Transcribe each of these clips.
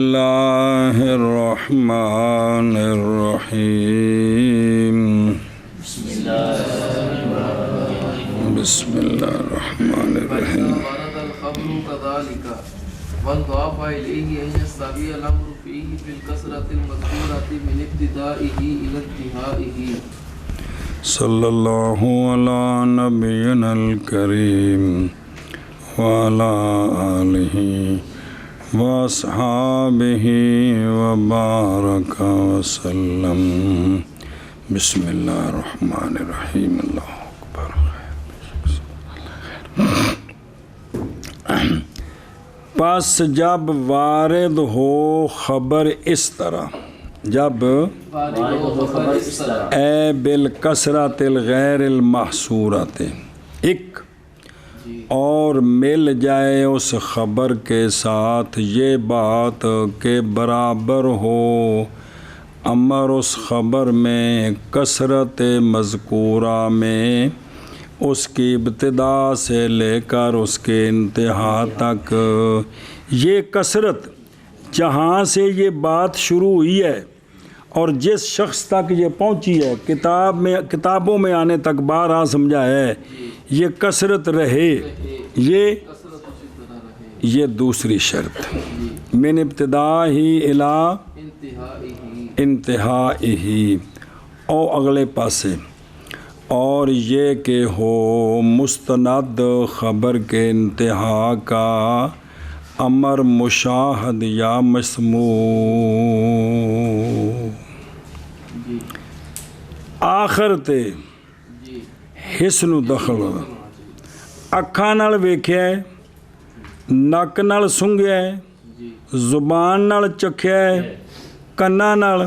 اللہ الرحمن الرحیم بسم اللہ الرحمن الرحیم وانضاف إليه أن يستوي الأمر فيه بالكسرة المذكورة من ابتدائه إلى انتهائه صلی اللہ علی نبینا الکریم وعلی آلہ واصحابہ وبارک وسلم بسم اللہ الرحمن الرحیم اللہ اکبر پس جب وارد ہو خبر اس طرح جب اے بالکثرت الغیر المحصورت ایک اور مل جائے اس خبر کے ساتھ یہ بات کہ برابر ہو امر اس خبر میں کثرت مذکورہ میں اس کی ابتدا سے لے کر اس کے انتہا تک یہ کثرت جہاں سے یہ بات شروع ہوئی ہے اور جس شخص تک یہ پہنچی ہے کتابوں میں آنے تک بارہا سمجھا ہے یہ کثرت رہے یہ دوسری شرط من ابتدا ہی الی انتہائی او اگلے پاسے اور یہ کہ ہو مستند خبر کے انتہا کا امر مشاہد یا مسموع آخر تے حسن دخل اکھاں نال ویکھیا ہے نک نال سنگھیا ہے زبان نال چکھیا ہے کناں نال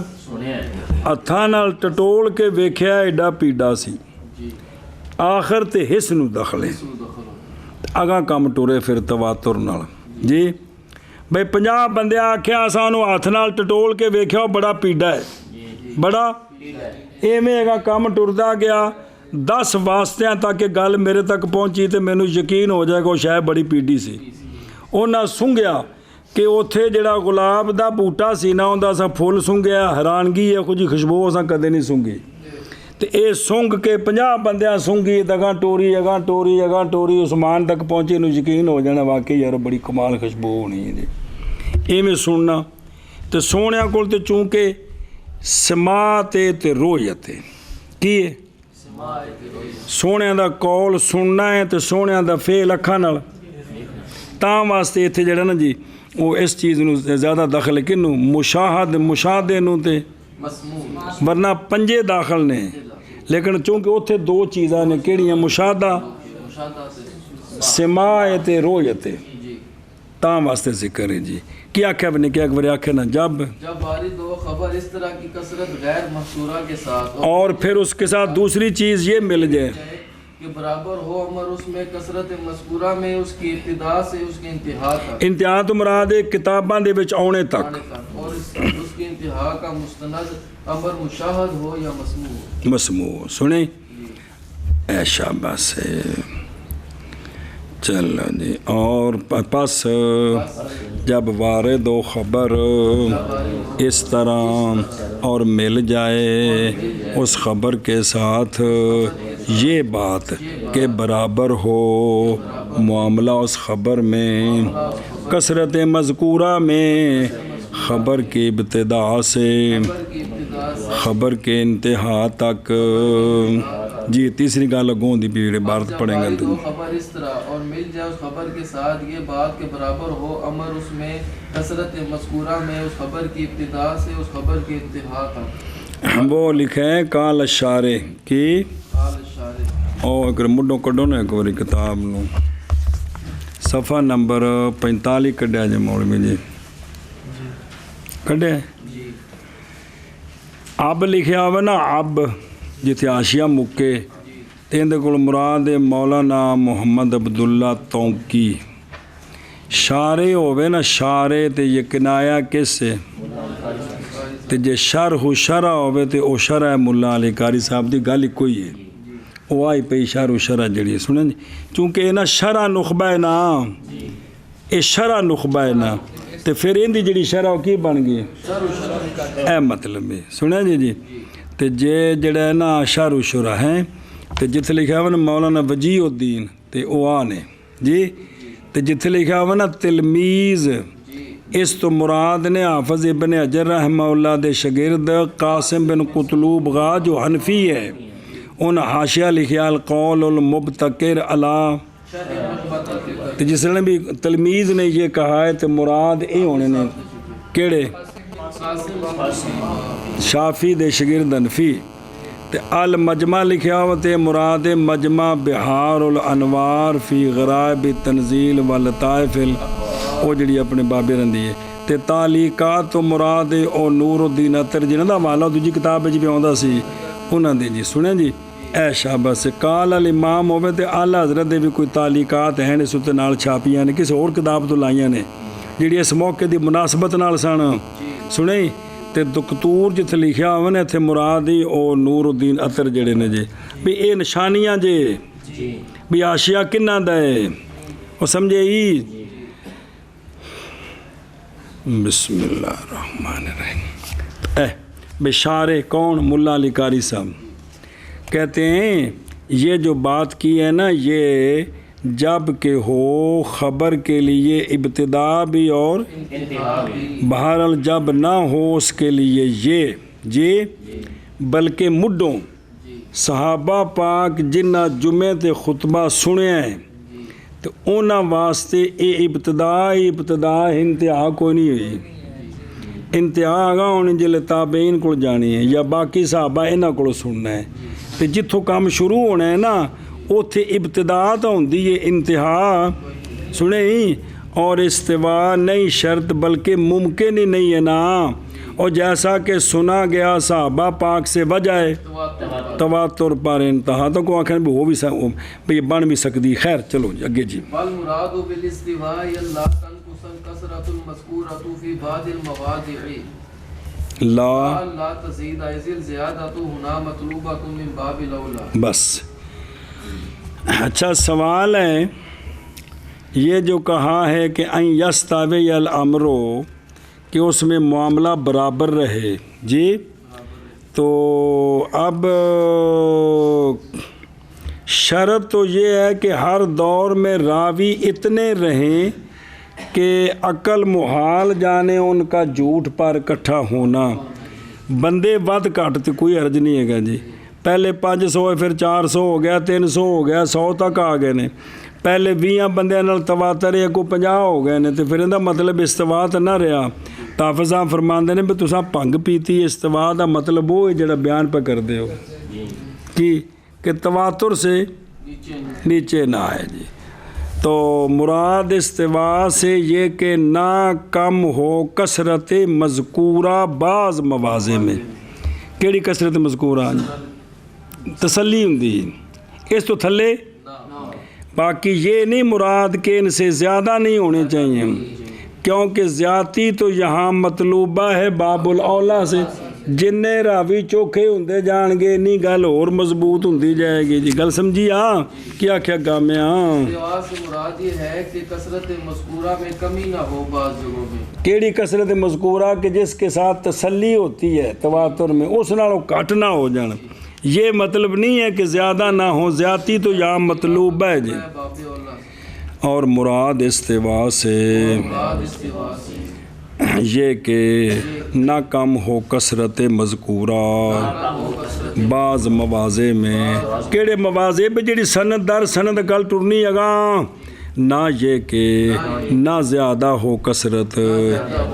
ہتھاں نال ٹٹول کے ویکھیا ایڈا پیڈا سی آخر تے حسن دخل ہے اگاں کم ٹورے پھر تواتر نال جی بھئی 50 بندے آکھیا سانو ہاتھ نال ٹٹول کے ویکھیا بڑا پیڈا ہے بڑا ایویں اگاں کم ٹردا گیا 10 واسطیاں تک کہ گل میرے تک پہنچی تے مینوں یقین ہو جائے گا شاید بڑی پیڈی سی انہاں سنگھیا کہ اوتھے جڑا گلاب دا بوٹا سی نا اوندا سا پھول سنگھیا حیرانگی ہے کچھ خوشبو اساں کدے نہیں سنگھی تے اے سنگ کے 50 بندیاں سنگھی اگاں ٹوری عثمان تک پہنچے نو یقین ہو جانا واقعی یار بڑی کمال خوشبو ہونی ہے جی ایویں سننا تے سونیاں کول تے چونکہ سماعت تے رویت کی ہے سونیاں دا قول سننا ہے تے سونیاں دا فعل اکھاں نال تاں واسطے ایتھے جڑا نا جی وہ اس چیز نو زیادہ داخل ہے کنوں مشاہدے نو تے ورنہ پنجے داخل نے لیکن چونکہ اتھے 2 چیزاں نے کیڑیاں مشاہدہ سماع تے رویت تاں واسطے ذکر ہے جی کیا آکھے اپنے کیا ایک بار آکھے نا جب وارد ہو خبر اس طرح کی کثرت غیر محصورہ کے ساتھ اور پھر اس کے ساتھ دوسری چیز یہ مل جائے کہ برابر ہو امر اس میں کثرت مذکورہ میں اس کی ابتدا سے اس کی انتہا تک انتہا تو مراد ہے کتاباں دے وچ آنے تک اور اس کی انتہا کا مستند امر مشاہد ہو یا مسموع سنیں اے شاباش ہے چلو جی اور پس جب وارد و خبر اس طرح اور مل جائے اس خبر کے ساتھ یہ بات کہ برابر ہو معاملہ اس خبر میں کثرت مذکورہ میں خبر کی ابتدا سے خبر کے انتہا تک جی تیسری گال لگوں دی بھی عبارت پڑھیں گے تو خبر اس طرح اور مل جائے اس خبر کے ساتھ یہ بات کہ برابر ہو امر اس میں کثرت مذکورہ میں اس خبر کی ابتدا سے اس خبر کی انتہا تک وہ لکھے ہیں کال اشارے کی اور ایک مڈوں کڈو نا ایک باری کتاب نو صفحہ نمبر 45 کڈیا جے مولوی جی کڈیا اب لکھیا ہوئے نا اب جتھے آشیا مکے تیندے کول مراد مولانا محمد عبداللہ تونکی شارے ہوئے نا شارے تے یہ کنایا کس سے تے جے شرح شرع ہوئے تے او شرع ملا علی قاری صاحب دی گل کوئی ہے او آئی پہ شرح شرع جڑی سنیں چونکہ نا شرع نخبہ ہے نا اے شرع نخبہ ہے نا ਤੇ ਫਿਰ ਇਹਦੀ ਜਿਹੜੀ ਸ਼ਰ੍ਹਾ ਉਹ ਕੀ ਬਣ ਗਈ? ਇਹ ਮਤਲਬ ਹੈ, ਸੁਣਿਆ ਜੀ। ਤੇ ਜੇ ਜਿਹੜਾ ਨਾ ਸ਼ਾਰੂ ਸ਼ੁਰਾ ਹੈ ਤੇ ਜਿੱਥੇ ਲਿਖਿਆ ਵਾ ਨਾ ਮੌਲਾਨਾ ਵਜੀਉਦੀਨ ਤੇ ਉਹ ਆ ਨੇ ਜੀ, ਤੇ ਜਿੱਥੇ ਲਿਖਿਆ ਵਾ ਨਾ ਤਿਲਮੀਜ਼, ਇਸ ਤੋਂ ਮੁਰਾਦ ਨੇ ਹਾਫظ ابن حجر رحمہ اللہ دے شاگرد قاسم بن قطلوب غا جو حنفی ہے، ان حاشیہ لکھیا القول المبتکر علی، تو جس نے بھی تلمیذ نے یہ کہا ہے تو مراد یہ ہونے نے کیڑے شافی دے شاگرد حنفی، تے المجمع لکھیا ہوا تے مراد مجمع بحار الانوار فی غرائب التنزیل واللطائف وہ جڑی اپنے بابے رہندی ہے، تے تعلیقات تو مراد او نور الدین اطہر جنہاں دا حوالہ دوجی کتاب وچ بھی آوندا سی انہاں دی جی، سنیں جی اے شاباش سے قال الامام ہوے تے اعلی حضرت دے بھی کوئی تعلیقات ہیں اس تے نال چھاپیاں نے کسی اور کتاب تو لائیاں نے جڑی اس موقع دی مناسبت نال سن، سنیں تے دکتور جتھے لکھیا ہوئے نے اتھے مراد ہی او نور الدین اطہر جڑے نے جی، بھی اے نشانیاں جے بھی آشیہ کنہ دے وہ سمجھے ہی۔ بسم اللہ الرحمن الرحیم۔ بشارے کون؟ ملا علی قاری صاحب کہتے ہیں یہ جو بات کی ہے نا یہ جب کہ ہو خبر کے لیے ابتدا بھی اور بہرحال جب نہ ہو اس کے لیے یہ بلکہ مڈوں صحابہ پاک جنہ جمعے تے خطبہ سنے ہیں تو انہاں واسطے اے ابتدا انتہا کوئی نہیں ہوئی، انتہا آگا ہونے جلے تابعین کو جانی ہے یا باقی صحابہ انہاں کو سننا ہے، تو جتھوں کام شروع ہونا ہے نا اوتھے ابتدا تو ہوندی ہے، انتہا سنیں، اور استوا نہیں شرط بلکہ ممکن ہی نہیں ہے نا، اور جیسا کہ سنا گیا صحابہ پاک سے وجہ ہے تواتر پر انتہا، تو کو آخر بھی ہو بھی بن بھی سکتی، خیر چلو جی اگے جی۔ والمراد بالاستواء لا تنقص الكثرة المذكورة في بعض المواضع لا تزيد إذ الزيادة هنا مطلوبة من باب الأولى۔ بس اچھا سوال ہے یہ جو کہا ہے کہ ان یستوی الامر کہ اس میں معاملہ برابر رہے جی، تو اب شرط تو یہ ہے کہ ہر دور میں راوی اتنے رہیں کہ عقل محال جانے ان کا جھوٹ پر اکٹھا ہونا، بندے ود گھٹ تو کوئی حرج نہیں ہے گا جی، پہلے 500 ہے پھر 400 ہو گیا 300 ہو گیا 100 تک آ گئے نے، پہلے 20 بندے نال تواتر ہے کو 50 ہو گئے نے، تو پھر ان دا مطلب استوا تو نہ رہا۔ حافظ صاحب فرماندے نے بھی تساں بھنگ پیتی، استوا دا مطلب وہ ہے جڑا بیان پہ کر دے ہو کہ تواتر سے نیچے نہ آئے جی، تو مراد استوا سے یہ کہ نہ کم ہو کثرت مذکورہ بعض مواضع میں، کیڑی کثرت مذکورہ تسلی ہوندی اس تو تھلے، باقی یہ نہیں مراد کہ ان سے زیادہ نہیں ہونے چاہیے، کیونکہ زیادتی تو یہاں مطلوبہ ہے باب الاولا سے، جن راوی چوکھے ہوندے جان گے نہیں گل اور مضبوط ہوندی جائے گی جی، گل سمجھی ہاں کیا گامے ہاں۔ استوا سے مراد یہ ہے کہ کثرت مذکورہ میں کمی نہ ہو بعض جگہوں میں، کیڑی کثرت مذکورہ کہ جس کے ساتھ تسلی ہوتی ہے تواتر میں اس نالوں گھٹ نہ ہو جانا، یہ مطلب نہیں ہے کہ زیادہ نہ ہو، زیادتی تو یہاں مطلوب ہے جی، اور مراد استوا سے یہ کہ نہ کم ہو کثرت مذکورہ بعض مواضع میں، کیڑے مواضع پہ جڑی سند در سند گل ٹرنی اگاں، نہ یہ کہ نہ زیادہ ہو کثرت،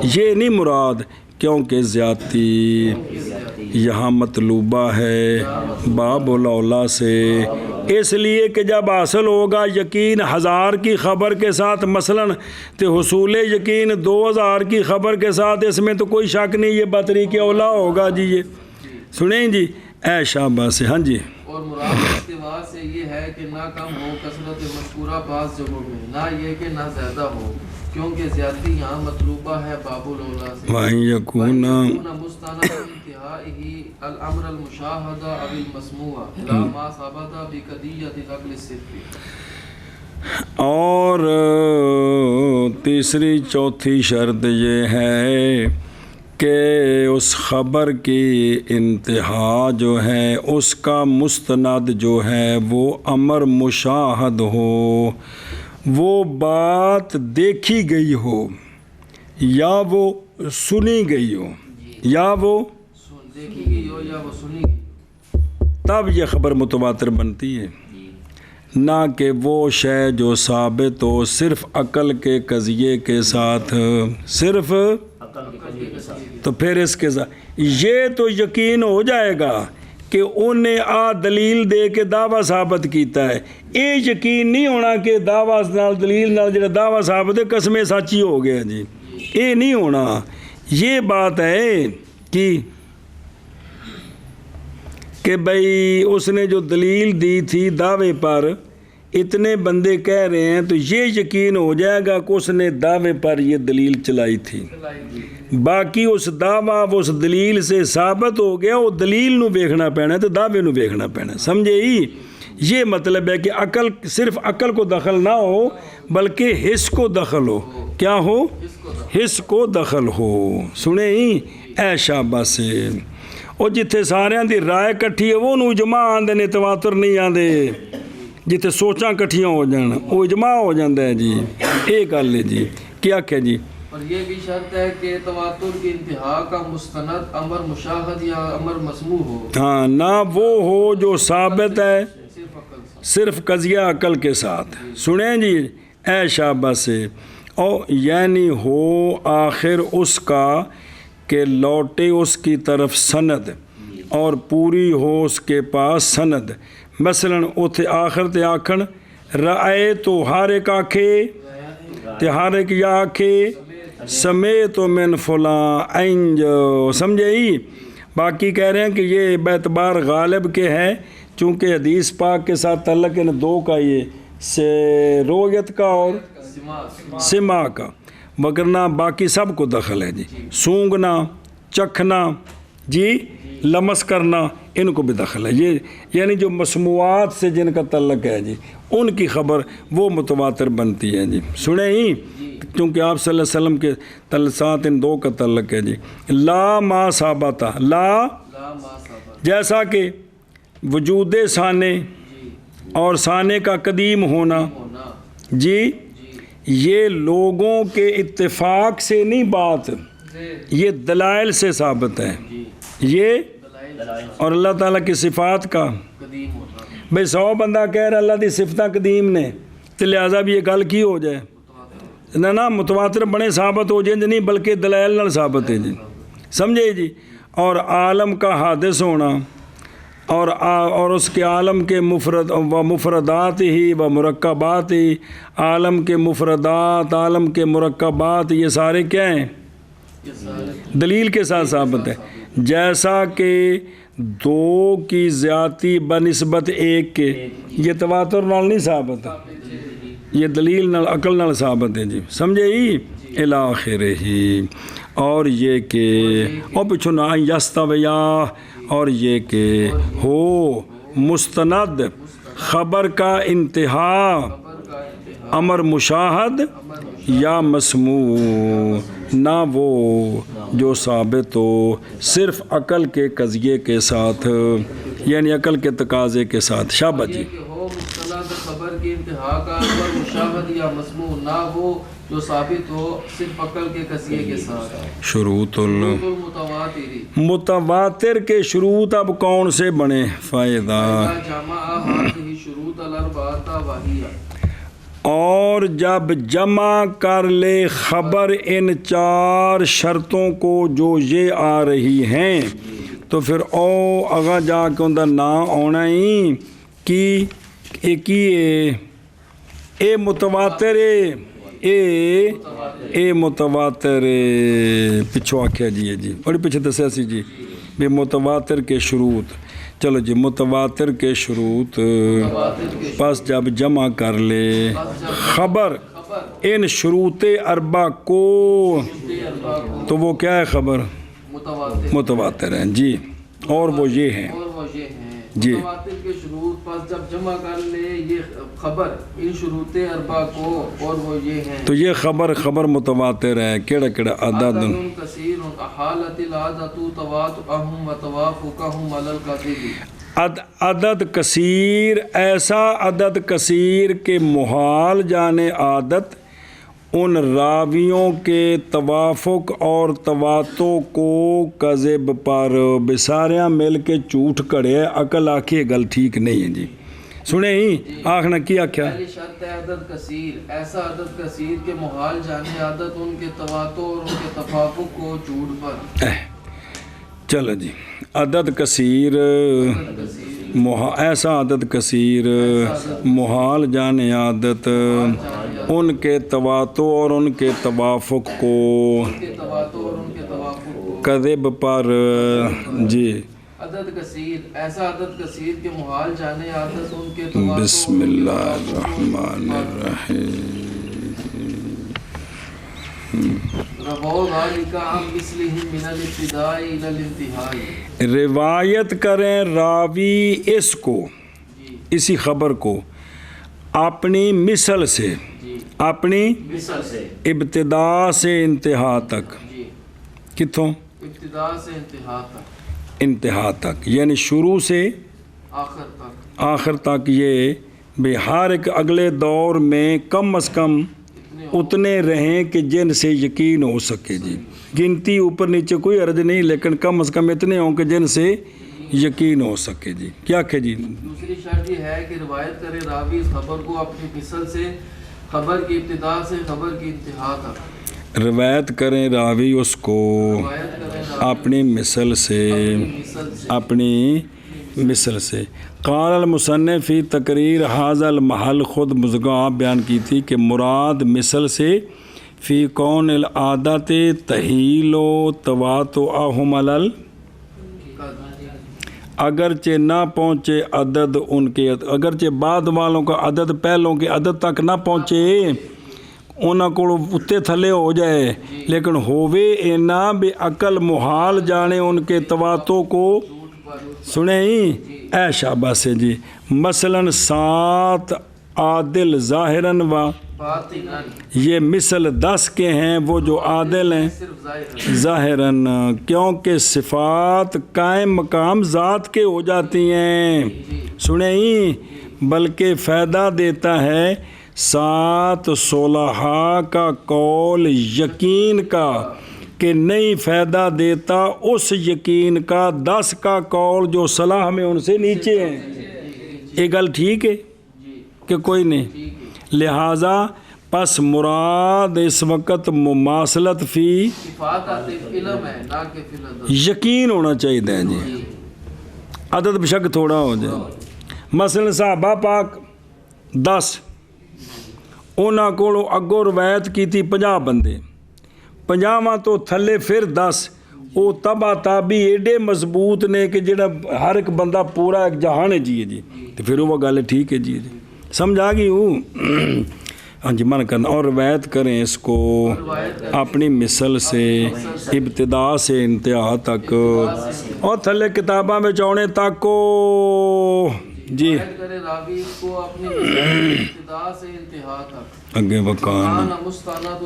یہ نہیں مراد، کیونکہ زیادتی یہاں مطلوبہ ہے باب الاولا سے، اس لیے کہ جب حاصل ہوگا یقین 1000 کی خبر کے ساتھ مثلاً تو حصول یقین 2000 کی خبر کے ساتھ اس میں تو کوئی شک نہیں، یہ بطریق اولا ہوگا جی، یہ سنیں جی اے شابہ سے ہاں جی۔ اور مراد استوا سے یہ ہے کہ نہ کم ہو کثرت مذکورہ بعض جگہوں میں، نہ یہ کہ نہ زیادہ ہو، کیونکہ زیادتی یہاں مطلوبہ ہے باب الاولا سے، وَإِن يَكُونَ مستند انتہائہ الامر المشاہدہ او المسموع لا ما ثبت بقضیۃ العقل الصفی۔ اور تیسری چوتھی شرط یہ ہے کہ اس خبر کی انتہا جو ہے اس کا مستند جو ہے وہ امر مشاہد ہو، وہ بات دیکھی گئی ہو یا وہ سنی گئی ہو یا وہ دیکھی گئی ہو یا وہ سنی گئی ہو، تب یہ خبر متواتر بنتی ہے، نہ کہ وہ شے جو ثابت ہو صرف عقل کے قضیے کے ساتھ، صرف تو پھر اس کے ساتھ یہ تو یقین ہو جائے گا کہ انہیں دلیل دے کے دعویٰ ثابت کیتا ہے، یہ یقین نہیں ہونا کہ دعویٰ نال دلیل نال جڑا دعویٰ ثابت ہے قسمیں سچی ہو گیا جی، یہ نہیں ہونا۔ یہ بات ہے کہ بھئی اس نے جو دلیل دی تھی دعوے پر اتنے بندے کہہ رہے ہیں تو یہ یقین ہو جائے گا کہ اس نے دعوے پر یہ دلیل چلائی تھی، باقی اس دعویٰ اس دلیل سے ثابت ہو گیا، وہ دلیل نو ویکھنا پینا تو دعوے نو ویکھنا پینا، سمجھے ہی؟ یہ مطلب ہے کہ عقل صرف عقل کو دخل نہ ہو بلکہ حس کو دخل ہو، کیا ہو؟ حس کو دخل ہو، سنے ہی؟ اے شاباش سے اور جتھے ساریاں دی رائے کٹھی ہے وہ نو اجماع آندے نے، تواتر نہیں آندے، جتھے سوچاں کٹھیاں ہو جان وہ اجماع ہو جاندہ ہے جی، ایک گل ہے جی، کیا کہ جی؟ اور یہ بھی شرط ہے کہ تواتر کی انتہا کا مستند امر مشاہد یا امر مسموع ہو، ہاں، نہ وہ ہو جو ثابت ہے صرف عقل سے، صرف قضیہ عقل کے ساتھ، سنیں جی اے شاباش سے، اور یعنی ہو آخر اس کا کہ لوٹے اس کی طرف سند اور پوری ہو اس کے پاس سند، مثلاً اتھے آخر تے آکھن رائے تو ہر ایک آکھے تے ہر ایک یا آکھے سمیت من فلاں انج، سمجھے ہی؟ باقی کہہ رہے ہیں کہ یہ بیعتبار غالب کے ہے چونکہ حدیث پاک کے ساتھ تعلق ان دو کا یہ رویت کا اور سما کا، وگرنہ باقی سب کو دخل ہے جی، سونگنا، چکھنا جی، لمس کرنا ان کو بھی دخل ہے، یہ یعنی جو مسموعات سے جن کا تعلق ہے جی ان کی خبر وہ متواتر بنتی ہے جی، سنیں ہی؟ کیونکہ آپ صلی اللہ علیہ وسلم کے ساتھ ان دو کا تعلق ہے جی، لا ما ثابتہ، لا جیسا کہ وجود ثانے اور ثانے کا قدیم ہونا جی، یہ لوگوں کے اتفاق سے نہیں بات، یہ دلائل سے ثابت ہے، یہ اور اللہ تعالیٰ کی صفات کا قدیم ہونا، بھئی 100 بندہ کہہ رہا اللہ دی صفتہ قدیم نے تو لہٰذا بھی یہ گل کی ہو جائے نہ متواتر بنے ثابت ہو جائیں نہیں بلکہ دلائل نال ثابت ہے جی، سمجھے جی؟ اور عالم کا حادث ہونا اور اس کے عالم کے مفردات ہی و مرکبات ہی، عالم کے مفردات، عالم کے مرکبات، یہ سارے کیا ہیں؟ دلیل کے ساتھ ثابت ہے، جیسا کہ دو کی زیادتی بنسبت ایک کے، یہ تواتر نال نہیں ثابت ہے، یہ دلیل نال عقل نال ثابت ہے جی، سمجھے ہی؟ الاخر ہی، اور یہ کہ اور پچھو نہ یستویا، اور یہ کہ ہو مستند خبر کا انتہا امر مشاہد یا مسموع، نہ وہ جو ثابت ہو صرف عقل کے قضیے کے ساتھ، یعنی عقل کے تقاضے کے ساتھ، شاباش جی، کہ ہو مستند خبر کی انتہا کا امر مشاہد یا مسموع، نہ وہ جو ثابت ہو صرف عقل کے قضیے کے ساتھ۔ شروط المتواتری، متواتر کے شروط اب کون سے بنے؟ فائدہ جمع ہذہ شروط الاربعۃ وہی، اور جب جمع کر لے خبر ان 4 شرطوں کو جو یہ آ رہی ہیں تو پھر او اگا جا کے ان کا نام آنا ہی کہ اے متواتر اے متواتر پچھو آکھیا جی بڑی پیچھے دسیا سی جی بے متواتر کے شروط، چلو جی متواتر کے شروط پس جب جمع کر لے خبر ان شروط اربع کو تو وہ کیا ہے؟ خبر متواتر ہیں جی، اور وہ یہ ہیں جی متواتر کے شروط پس جب جمع کر لے یہ خبر ان شروط اربع کو اور وہ یہ ہیں تو یہ خبر متواتر ہے کیڑا کیڑا عدد عدد کثیر احالت العادت تواتؤہم وتوافقہم علی الکذب عدد کثیر ایسا عدد کثیر کے محال جانے عادت ان راویوں کے توافق اور تواتو کو کذب پر بساریاں مل کے جھوٹ کڑے عقل آکھے گل ٹھیک نہیں ہے جی سنیں ہی آخنا کیا کیا پہلی شرط ہے عدد کثیر ایسا عدد کثیر کے محال جانے عادت ان کے تواتو اور ان کے تفاقق کو جھوٹ پر چلو جی عدد کثیر ایسا عدد کثیر محال جانے عادت ان کے تواتو اور ان کے توافق کو کذب پر جی عدد کثیر ایسا عدد کثیر کے محال جانے عادت ان کے تواتو بسم اللہ الرحمن الرحیم روایت کریں راوی اس کو اسی خبر کو اپنی مثل سے اپنی ابتدا سے انتہا تک کتوں ابتدا سے انتہا تک یعنی شروع سے آخر تک یہ بے ہر ایک اگلے دور میں کم از کم اتنے رہیں کہ جن سے یقین ہو سکے جی گنتی اوپر نیچے کوئی عرض نہیں لیکن کم از کم اتنے ہوں کہ جن سے یقین ہو سکے جی کیا کہ جی دوسری شرط یہ ہے کہ روایت کرے راوی اس خبر کو اپنی مثل سے خبر کی ابتدا سے خبر کی انتہا تک روایت کریں راوی اس کو اپنی مثل سے قال المصنف فی تقریر حاضر المحل خود مزگاں بیان کی تھی کہ مراد مثل سے فی کون العادت تحیل و تواتؤہم علی اگرچہ نہ پہنچے عدد ان کے اگرچہ بعد والوں کا عدد پہلوں کے عدد تک نہ پہنچے انہاں کو اتے تھلے ہو جائے لیکن ہووے اینا بے عقل محال جانے ان کے تواتو کو سنیں ہی اے شابہ سے جی مثلا 7 عادل ظاہراً و یہ مثل 10 کے ہیں وہ جو عادل ہیں ظاہراً کیونکہ صفات قائم مقام ذات کے ہو جاتی ہیں سنیں ہی بلکہ فائدہ دیتا ہے 7 صلحاء کا قول یقین کا کہ نہیں فائدہ دیتا اس یقین کا 10 کا قول جو صلاح میں ان سے نیچے ہیں یہ گل ٹھیک ہے کہ کوئی نہیں لہٰذا پس مراد اس وقت مماثلت فی یقین ہونا چاہیے جی عدد بشک تھوڑا ہو جائے مثلا صحابہ پاک 10 انہاں کو اگوں روایت کی تھی 50 بندے 50 تو تھلے پھر 10 وہ تبا تابی ایڈے مضبوط نے کہ جڑا ہر ایک بندہ پورا ایک جہان ہے جی تو پھر وہ گل ٹھیک ہے جی سمجھ آ گئی ہوں ہاں جی من کرنا اور روایت کریں اس کو اپنی مثل سے ابتدا سے انتہا تک اور تھلے کتاباں میں چونے تک کو جی اگے وکان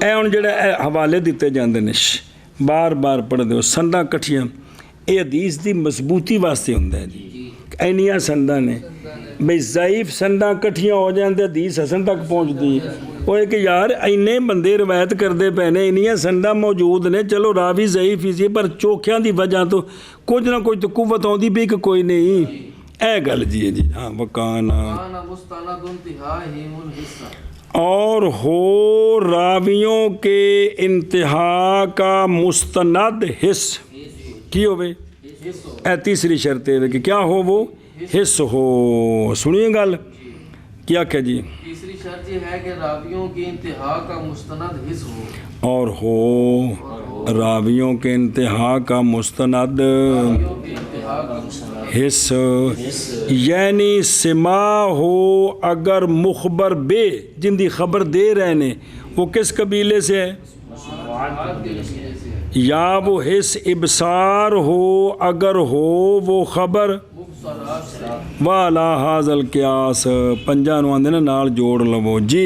اے ہن جڑے حوالے دیتے جاندے نے بار بار پڑھ دیو سنداں کٹھیاں اے حدیث دی مضبوطی واسطے ہوندا ہے جی اینیاں سنداں نے بھئی ضعیف سنداں کٹھیاں ہو جاندے حدیث حسن تک پہنچدی وہ ہے کہ یار اینے بندے روایت کردے پے نے اینیاں سنداں موجود نے چلو راوی ضعیف ہی سی پر چوکھیاں دی وجہ تو کچھ نہ کچھ تو قوت ہوندی بھی کہ کوئی نہیں اے گل جی ہاں وکان اور ہو راویوں کے انتہا کا مستند حص کی ہو بے اے تیسری شرط ہے کہ کیا ہو وہ حص ہو سنیے گل کیا کہ جی تیسری شرط یہ ہے کہ راویوں کی انتہا کا مستند حص ہو اور ہو راویوں کے انتہا کا مستند حص یعنی سما ہو اگر مخبر بے جن دی خبر دے رہے نے وہ کس قبیلے سے ہے یا وہ حص ابصار ہو اگر ہو وہ خبر ਵਾਲਾ ਹਾਜ਼ਲ ਕਿਆਸ ਪੰਜਾਂ ਨੂੰ ਆਂਦੇ ਨੇ ਨਾਲ ਜੋੜ ਲਵੋ ਜੀ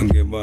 ਅੱਗੇ ਬਾ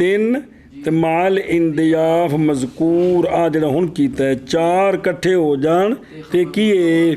3 ਤੇ ਮਾਲ ਇੰਦਿਆਫ ਮਜ਼ਕੂਰ ਆ ਜਿਹੜਾ ਹੁਣ ਕੀਤਾ ਹੈ 4 ਇਕੱਠੇ ਹੋ ਜਾਣ ਤੇ ਕੀਏ